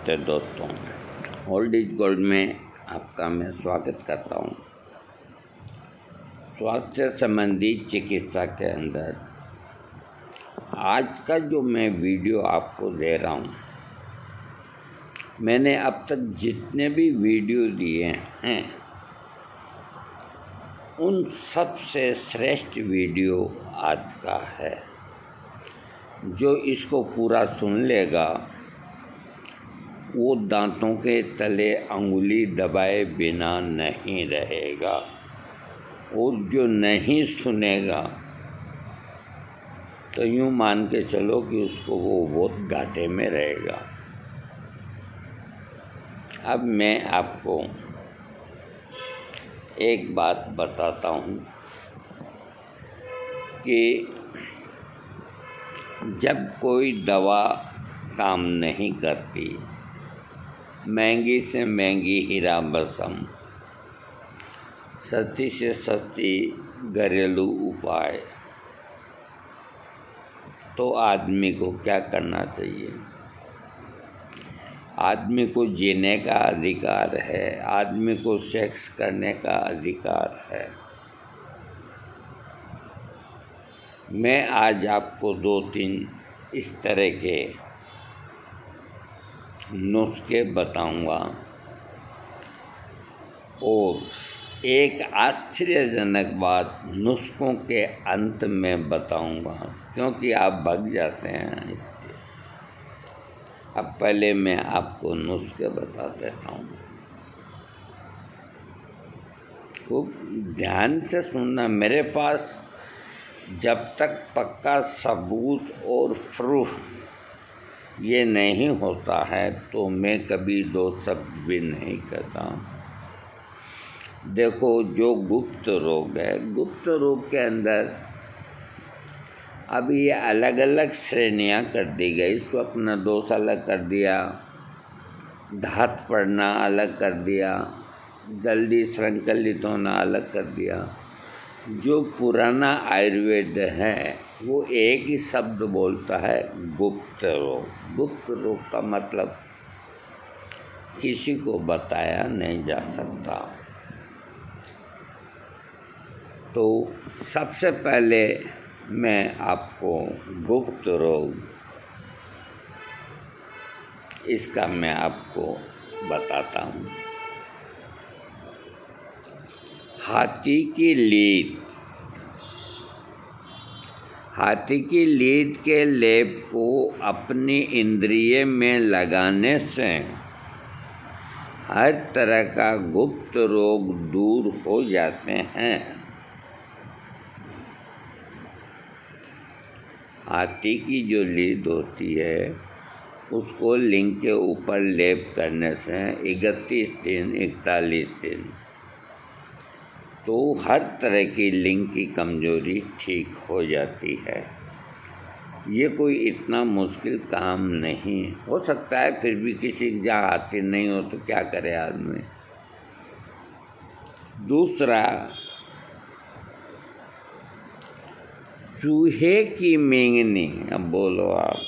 नमस्ते दोस्तों, old is gold में आपका मैं स्वागत करता हूँ। स्वास्थ्य संबंधी चिकित्सा के अंदर आज का जो मैं वीडियो आपको दे रहा हूँ, मैंने अब तक जितने भी वीडियो दिए हैं उन सबसे श्रेष्ठ वीडियो आज का है। जो इसको पूरा सुन लेगा वो दांतों के तले अंगुली दबाए बिना नहीं रहेगा, और जो नहीं सुनेगा तो यूँ मान के चलो कि उसको वो बहुत घाटे में रहेगा। अब मैं आपको एक बात बताता हूँ कि जब कोई दवा काम नहीं करती, महंगी से महंगी हीरा बसम, सस्ती से सस्ती घरेलू उपाय, तो आदमी को क्या करना चाहिए? आदमी को जीने का अधिकार है, आदमी को सेक्स करने का अधिकार है। मैं आज आपको 2-3 इस तरह के नुस्खे बताऊंगा और एक आश्चर्यजनक बात नुस्खों के अंत में बताऊंगा, क्योंकि आप भाग जाते हैं इसलिए। अब पहले मैं आपको नुस्खे बता देता हूँ, खूब ध्यान से सुनना। मेरे पास जब तक पक्का सबूत और प्रूफ ये नहीं होता है तो मैं कभी 2 शब्द भी नहीं कहता। देखो, जो गुप्त रोग है, गुप्त रोग के अंदर अब ये अलग अलग श्रेणियां कर दी गई। स्वप्न दोष अलग कर दिया, धात पड़ना अलग कर दिया, जल्दी संकलित होना अलग कर दिया। जो पुराना आयुर्वेद है वो एक ही शब्द बोलता है, गुप्त रोग। गुप्त रोग का मतलब किसी को बताया नहीं जा सकता। तो सबसे पहले मैं आपको गुप्त रोग इसका मैं आपको बताता हूँ। हाथी की लीद। हाथी की लीद के लेप को अपनी इंद्रिय में लगाने से हर तरह का गुप्त रोग दूर हो जाते हैं। हाथी की जो लीद होती है उसको लिंग के ऊपर लेप करने से 31 दिन 41 दिन तो हर तरह की लिंग की कमजोरी ठीक हो जाती है। ये कोई इतना मुश्किल काम नहीं हो सकता है, फिर भी किसी की जहाँ हाथी नहीं हो तो क्या करे आदमी। दूसरा, चूहे की मेंगनी। अब बोलो आप।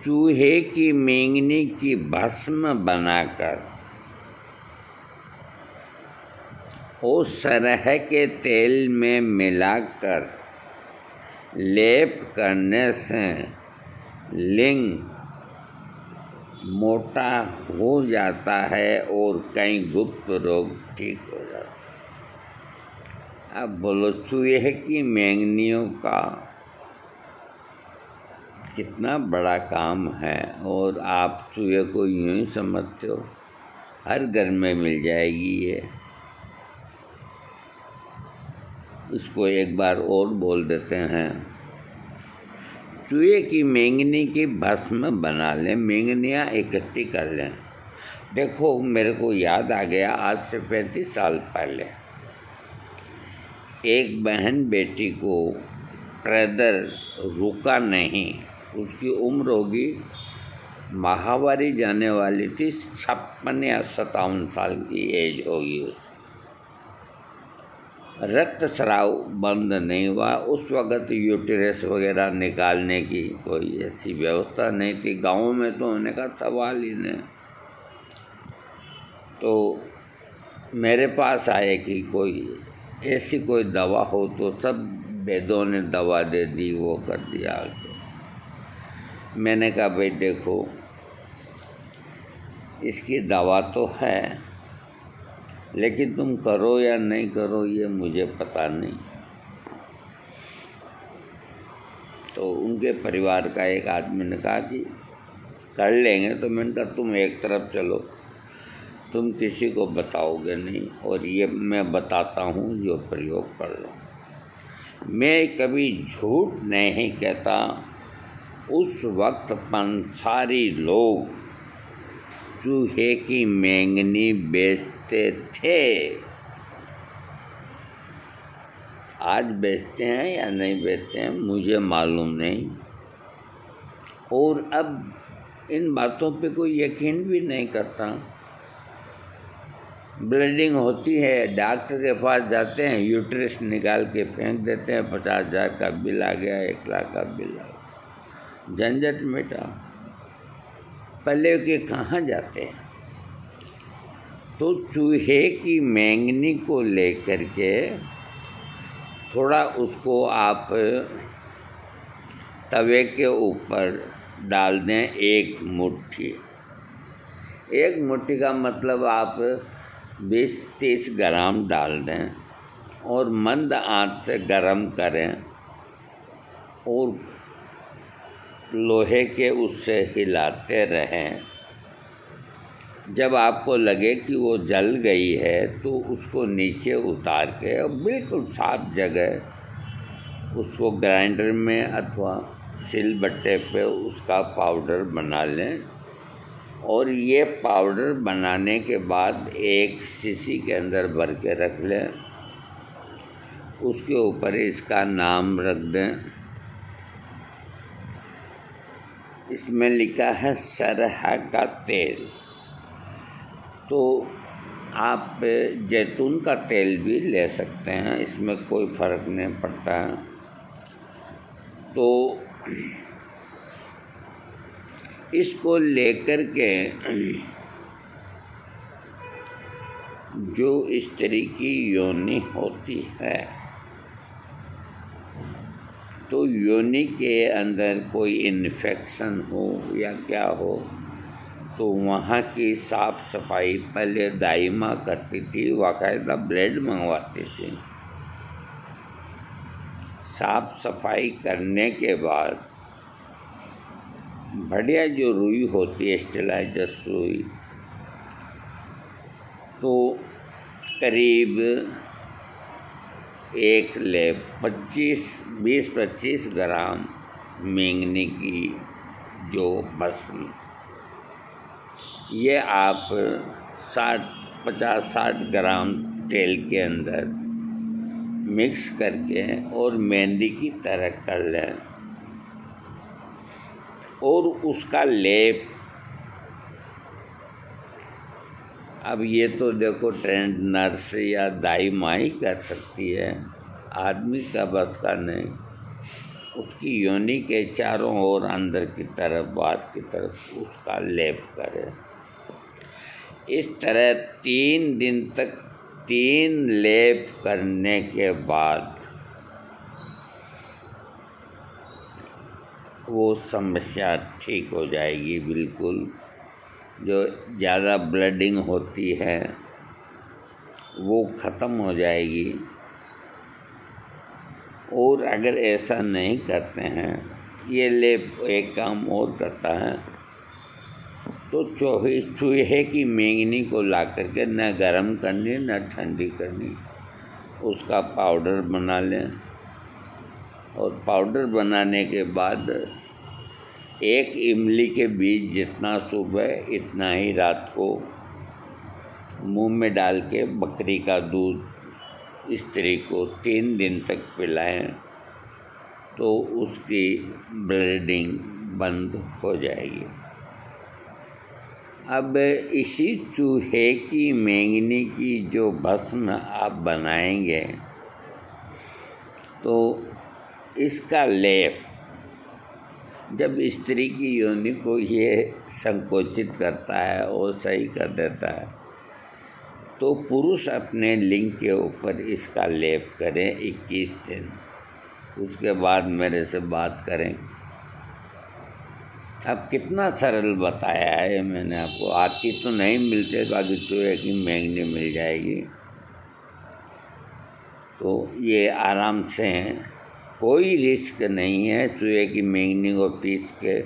चूहे की मेंगनी की भस्म बनाकर और सरह के तेल में मिलाकर लेप करने से लिंग मोटा हो जाता है और कई गुप्त रोग ठीक हो जाते हैं। अब बोलो, चूहे की मेंगनियों का कितना बड़ा काम है, और आप चूहे को यूँ ही समझते हो हर घर में मिल जाएगी ये। इसको एक बार और बोल देते हैं, चूहे की मेंगनी की भस्म बना लें, मेंगनियाँ इकट्ठी कर लें। देखो, मेरे को याद आ गया, आज से 35 साल पहले एक बहन बेटी को प्रेदर रुका नहीं, उसकी उम्र होगी, माहवारी जाने वाली थी, 56 या 57 साल की एज होगी उसकी। रक्तस्राव बंद नहीं हुआ। उस वक़्त यूटेरस वगैरह निकालने की कोई ऐसी व्यवस्था नहीं थी। गाँव में तो होने का सवाल ही नहीं। तो मेरे पास आए कि कोई ऐसी कोई दवा हो, तो सब वैद्यों ने दवा दे दी, वो कर दिया। मैंने कहा भाई देखो, इसकी दवा तो है, लेकिन तुम करो या नहीं करो ये मुझे पता नहीं। तो उनके परिवार का एक आदमी ने कहा कि कर लेंगे। तो मैंने कहा तुम एक तरफ चलो, तुम किसी को बताओगे नहीं, और ये मैं बताता हूँ जो प्रयोग कर लो। मैं कभी झूठ नहीं कहता। उस वक्त पंसारी लोग चूहे की मेंगनी बेचते थे। आज बेचते हैं या नहीं बेचते हैं मुझे मालूम नहीं, और अब इन बातों पे कोई यकीन भी नहीं करता। ब्लीडिंग होती है, डॉक्टर के पास जाते हैं, यूट्रस निकाल के फेंक देते हैं, 50,000 का बिल आ गया, 1 लाख का बिल आ गया, झंझट मिटा। पहले के कहाँ जाते हैं। तो चूहे की मेंगनी को लेकर के थोड़ा उसको आप तवे के ऊपर डाल दें, एक मुट्ठी। एक मुट्ठी का मतलब आप 20-30 ग्राम डाल दें और मंद आंच से गरम करें, और लोहे के उससे हिलाते रहें। जब आपको लगे कि वो जल गई है तो उसको नीचे उतार के और बिल्कुल साफ जगह उसको ग्राइंडर में अथवा सिलबट्टे पे उसका पाउडर बना लें। और ये पाउडर बनाने के बाद एक शीशी के अंदर भर के रख लें। उसके ऊपर इसका नाम रख दें। इसमें लिखा है सरहा का तेल। तो आप जैतून का तेल भी ले सकते हैं, इसमें कोई फ़र्क नहीं पड़ता है। तो इसको लेकर के जो स्त्री की योनि होती है, तो योनि के अंदर कोई इन्फेक्शन हो या क्या हो, तो वहाँ की साफ़ सफाई पहले दाई माँ करती थी, बाकायदा ब्लेड मंगवाती थी। साफ़ सफाई करने के बाद बढ़िया जो रुई होती है, स्टेलाइजर रुई, तो करीब एक ले 20-25 ग्राम मेंगनी की जो भस्म, ये आप 50-60 ग्राम तेल के अंदर मिक्स करके और मेहंदी की तरह कर लें, और उसका लेप। अब ये तो देखो ट्रेंड नर्स या दाई माँ ही कर सकती है, आदमी का बस का नहीं। उसकी योनि के चारों ओर अंदर की तरफ, बाहर की तरफ उसका लेप करे। इस तरह 3 दिन तक 3 लेप करने के बाद वो समस्या ठीक हो जाएगी बिल्कुल। जो ज़्यादा ब्लीडिंग होती है वो ख़त्म हो जाएगी। और अगर ऐसा नहीं करते हैं, ये लेप एक काम और करता है। तो चूहे की मेंगनी को ला करके न गर्म करनी न ठंडी करनी, उसका पाउडर बना लें। और पाउडर बनाने के बाद 1 इमली के बीज जितना सुबह इतना ही रात को मुंह में डाल के बकरी का दूध स्त्री को 3 दिन तक पिलाएं, तो उसकी ब्लीडिंग बंद हो जाएगी। अब इसी चूहे की मेंगनी की जो भस्म आप बनाएंगे, तो इसका लेप जब स्त्री की योनि को ये संकोचित करता है और सही कर देता है, तो पुरुष अपने लिंग के ऊपर इसका लेप करें 21 दिन। उसके बाद मेरे से बात करें। अब कितना सरल बताया है मैंने आपको। आती तो नहीं मिलते, बाकी चूहे की मैंगनी मिल जाएगी। तो ये आराम से हैं, कोई रिस्क नहीं है। चूहे की मैंगनी को पीस के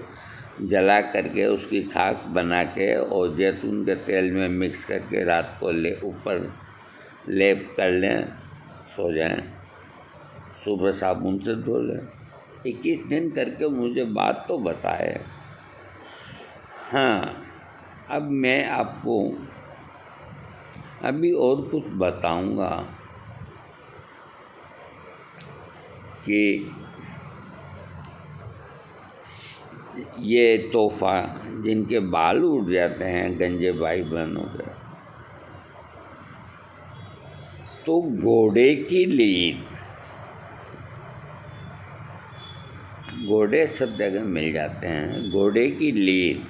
जला करके उसकी खाक बना के और जैतून के तेल में मिक्स करके रात को ऊपर लेप कर लें, सो जाएं, सुबह साबुन से धो लें। 21 दिन करके मुझे बात तो बताए। हाँ, अब मैं आपको अभी और कुछ बताऊंगा कि ये तोहफा जिनके बाल उड़ जाते हैं गंजे भाई बहनों के, तो घोड़े की लीद, घोड़े सब जगह मिल जाते हैं, घोड़े की लीद,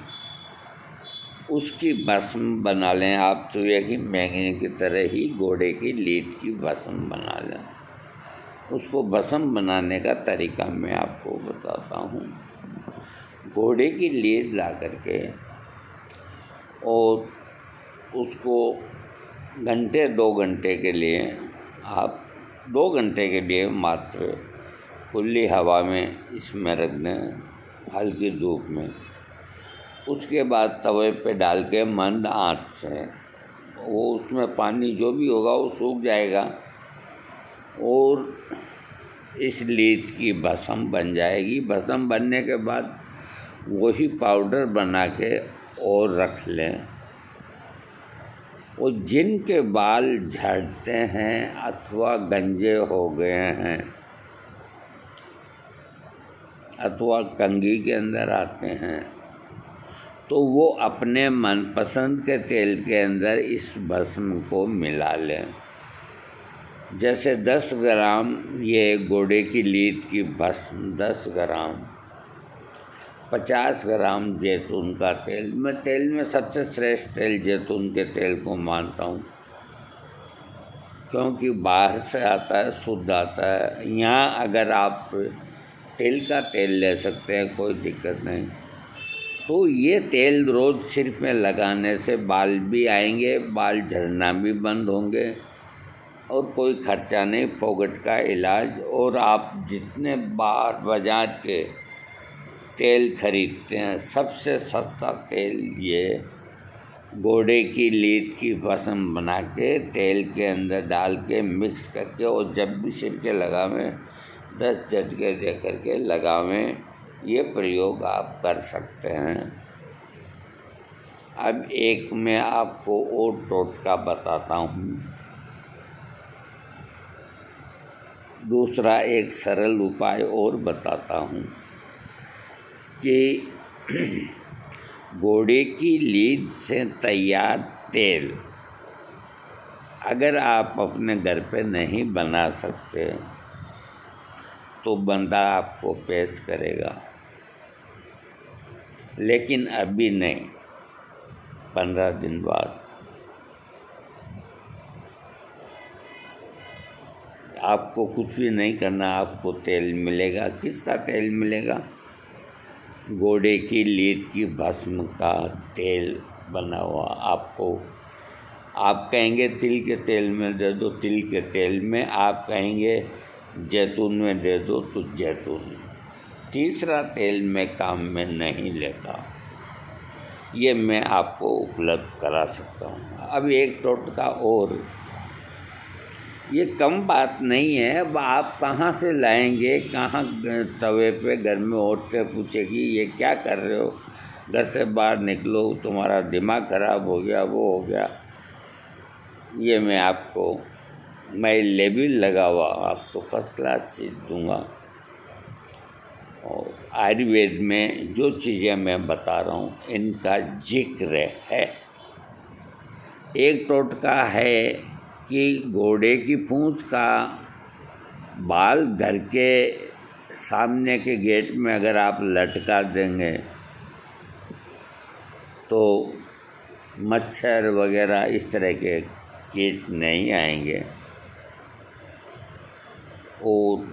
उसकी भस्म बना लें आप। चूहे की मैंगनी की तरह ही घोड़े की लीद की भस्म बना लें। उसको भस्म बनाने का तरीका मैं आपको बताता हूँ। घोड़े की लीद ला करके और उसको घंटे 2 घंटे के लिए आप 2 घंटे के लिए मात्र खुली हवा में इसमें रख दें, हल्की धूप में। उसके बाद तवे पे डाल के मंद आंच से वो उसमें पानी जो भी होगा वो सूख जाएगा और इस लीद की भस्म बन जाएगी। भस्म बनने के बाद वही पाउडर बना के और रख लें। और जिनके बाल झड़ते हैं अथवा गंजे हो गए हैं अथवा कंघी के अंदर आते हैं, तो वो अपने मनपसंद के तेल के अंदर इस भस्म को मिला लें। जैसे 10 ग्राम ये घोड़े की लीद की भस्म, 10 ग्राम, 50 ग्राम जैतून का तेल। मैं तेल में सबसे श्रेष्ठ तेल जैतून के तेल को मानता हूँ, क्योंकि बाहर से आता है, शुद्ध आता है। यहाँ अगर आप तिल का तेल ले सकते हैं, कोई दिक्कत नहीं। तो ये तेल रोज़ सिर में लगाने से बाल भी आएंगे, बाल झड़ना भी बंद होंगे और कोई खर्चा नहीं, फोगट का इलाज। और आप जितने बाज़ार के तेल खरीदते हैं, सबसे सस्ता तेल ये घोड़े की लीद की भस्म बना के तेल के अंदर डाल के मिक्स करके और जब भी सिर के लगावें 10 झटके दे करके लगावें। ये प्रयोग आप कर सकते हैं। अब एक मैं आपको और टोटका बताता हूँ। दूसरा एक सरल उपाय और बताता हूँ कि घोड़े की लीद से तैयार तेल अगर आप अपने घर पे नहीं बना सकते तो बंदा आपको पेश करेगा, लेकिन अभी नहीं, 15 दिन बाद। आपको कुछ भी नहीं करना, आपको तेल मिलेगा। किसका तेल मिलेगा? घोड़े की लीद की भस्म का तेल बना हुआ आपको। आप कहेंगे तिल के तेल में दे दो, तिल के तेल में। आप कहेंगे जैतून में दे दो, तो जैतून। तीसरा तेल मैं काम में नहीं लेता, ये मैं आपको उपलब्ध करा सकता हूँ। अब एक टोटका और, ये कम बात नहीं है। अब आप कहाँ से लाएंगे, कहाँ तवे पे घर में औरतें पूछेगी ये क्या कर रहे हो, घर से बाहर निकलो, तुम्हारा दिमाग खराब हो गया, वो हो गया। ये मैं आपको, मैं लेबल लगा हुआ आपको फर्स्ट क्लास चीज़ दूँगा। और आयुर्वेद में जो चीज़ें मैं बता रहा हूँ इनका जिक्र है। एक टोटका है कि घोड़े की पूँछ का बाल घर के सामने के गेट में अगर आप लटका देंगे तो मच्छर वगैरह इस तरह के कीट नहीं आएंगे। और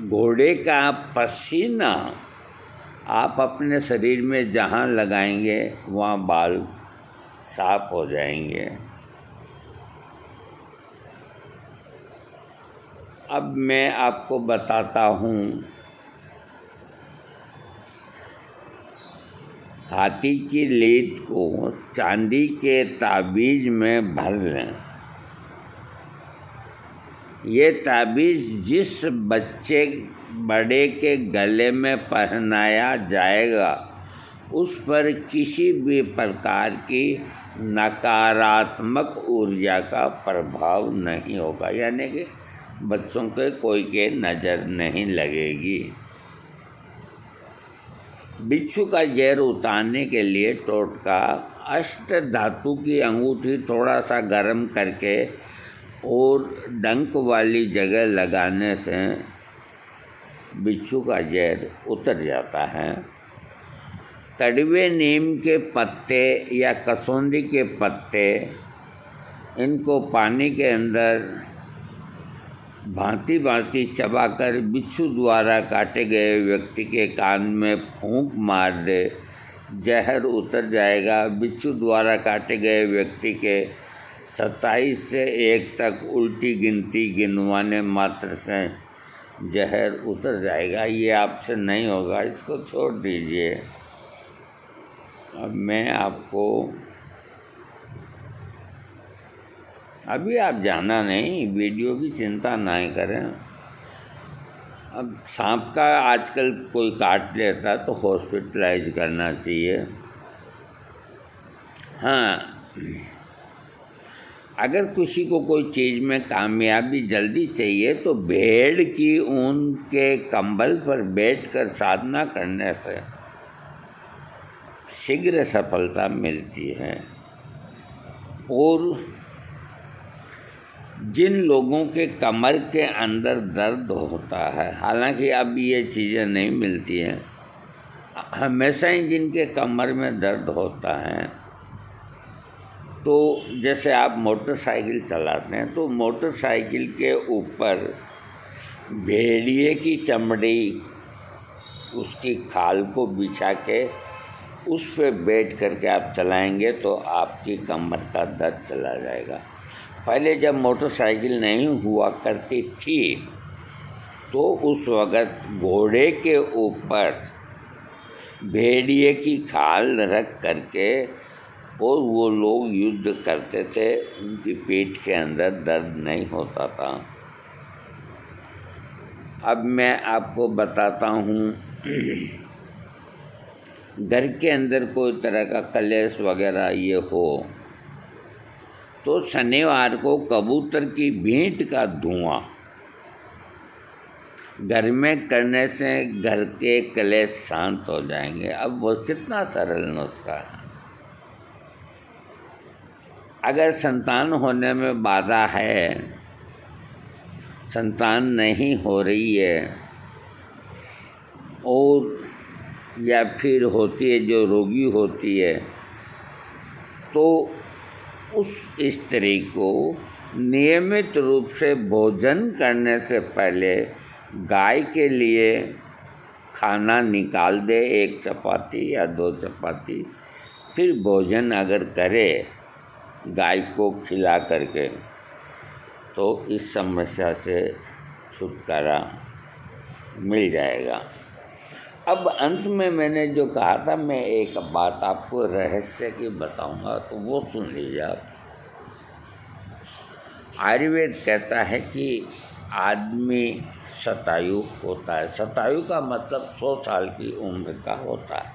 घोड़े का पसीना आप अपने शरीर में जहाँ लगाएंगे वहाँ बाल साफ हो जाएंगे। अब मैं आपको बताता हूँ, हाथी की लीद को चांदी के ताबीज में भर लें। ये ताबीज़ जिस बड़े के गले में पहनाया जाएगा उस पर किसी भी प्रकार की नकारात्मक ऊर्जा का प्रभाव नहीं होगा, यानी कि बच्चों के कोई के नज़र नहीं लगेगी। बिच्छू का जहर उतारने के लिए टोटका अष्ट धातु की अंगूठी थोड़ा सा गर्म करके और डंक वाली जगह लगाने से बिच्छू का जहर उतर जाता है। कड़वे नीम के पत्ते या कसौंदी के पत्ते, इनको पानी के अंदर भांति भांति चबाकर बिच्छू द्वारा काटे गए व्यक्ति के कान में फूंक मार दे, जहर उतर जाएगा। बिच्छू द्वारा काटे गए व्यक्ति के 27 से 1 तक उल्टी गिनती गिनवाने मात्र से जहर उतर जाएगा। ये आपसे नहीं होगा, इसको छोड़ दीजिए। अब मैं आपको, अभी आप जाना नहीं, वीडियो की चिंता नहीं करें। अब सांप का आजकल कोई काट लेता तो हॉस्पिटलाइज करना चाहिए। हाँ, अगर किसी को कोई चीज़ में कामयाबी जल्दी चाहिए तो भेड़ की ऊन के कंबल पर बैठकर साधना करने से शीघ्र सफलता मिलती है। और जिन लोगों के कमर के अंदर दर्द होता है, हालांकि अब ये चीज़ें नहीं मिलती हैं, हमेशा ही जिनके कमर में दर्द होता है, तो जैसे आप मोटरसाइकिल चलाते हैं तो मोटरसाइकिल के ऊपर भेड़िए की चमड़ी, उसकी खाल को बिछा के उस पर बैठ करके आप चलाएंगे तो आपकी कमर का दर्द चला जाएगा। पहले जब मोटरसाइकिल नहीं हुआ करती थी तो उस वक़्त घोड़े के ऊपर भेड़िए की खाल रख करके और वो लोग युद्ध करते थे, उनकी पीठ के अंदर दर्द नहीं होता था। अब मैं आपको बताता हूँ, घर के अंदर कोई तरह का कलेश वगैरह ये हो तो शनिवार को कबूतर की भींट का धुआं घर में करने से घर के कलेश शांत हो जाएंगे। अब वो कितना सरल नुस्खा है। अगर संतान होने में बाधा है, संतान नहीं हो रही है, और या फिर होती है जो रोगी होती है, तो उस स्त्री को नियमित रूप से भोजन करने से पहले गाय के लिए खाना निकाल दे, 1 चपाती या 2 चपाती, फिर भोजन अगर करे गाय को खिला करके, तो इस समस्या से छुटकारा मिल जाएगा। अब अंत में मैंने जो कहा था, मैं एक बात आपको रहस्य की बताऊंगा, तो वो सुन लीजिए आप। आयुर्वेद कहता है कि आदमी शतायु होता है। शतायु का मतलब 100 साल की उम्र का होता है।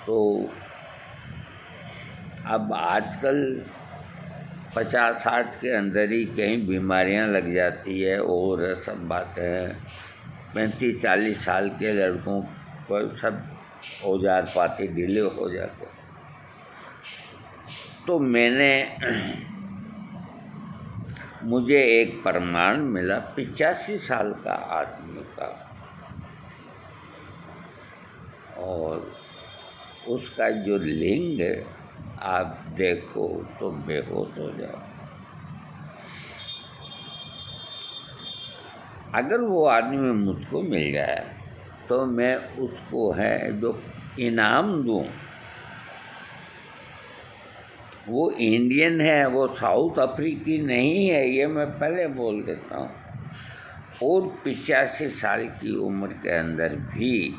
तो अब आजकल 50-60 के अंदर ही कहीं बीमारियां लग जाती है और सब बातें 35-40 साल के लड़कों पर सब औजार पाते ढीले हो जाते। तो मैंने मुझे एक प्रमाण मिला 85 साल का आदमी का, और उसका जो लिंग है आप देखो तो बेहोश हो जाओ। अगर वो आदमी मुझको मिल जाए तो मैं उसको है जो इनाम दूँ, वो इंडियन है, वो साउथ अफ्रीकी नहीं है, ये मैं पहले बोल देता हूँ। और 85 साल की उम्र के अंदर भी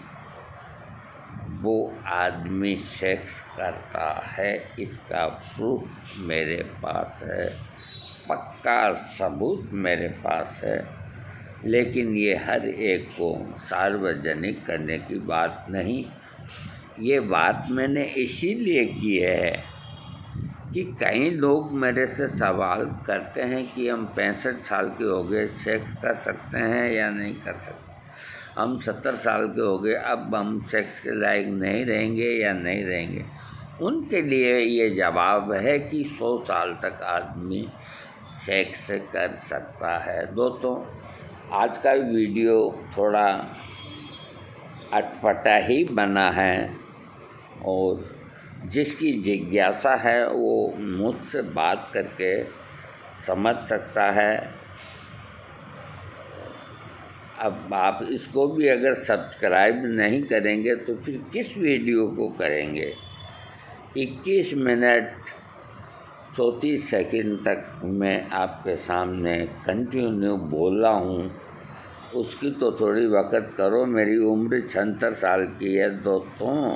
वो आदमी सेक्स करता है, इसका प्रूफ मेरे पास है, पक्का सबूत मेरे पास है। लेकिन ये हर एक को सार्वजनिक करने की बात नहीं। ये बात मैंने इसीलिए की है कि कई लोग मेरे से सवाल करते हैं कि हम 65 साल के हो गए, सेक्स कर सकते हैं या नहीं कर सकते। हम 70 साल के हो गए, अब हम सेक्स के लायक नहीं रहेंगे या नहीं रहेंगे। उनके लिए ये जवाब है कि 100 साल तक आदमी सेक्स कर सकता है। दोस्तों, आज का वीडियो थोड़ा अटपटा ही बना है, और जिसकी जिज्ञासा है वो मुझसे बात करके समझ सकता है। अब आप इसको भी अगर सब्सक्राइब नहीं करेंगे तो फिर किस वीडियो को करेंगे। 21 मिनट 34 सेकंड तक मैं आपके सामने कंटिन्यू बोला हूँ, उसकी तो थोड़ी वक़्त करो। मेरी उम्र 76 साल की है दोस्तों।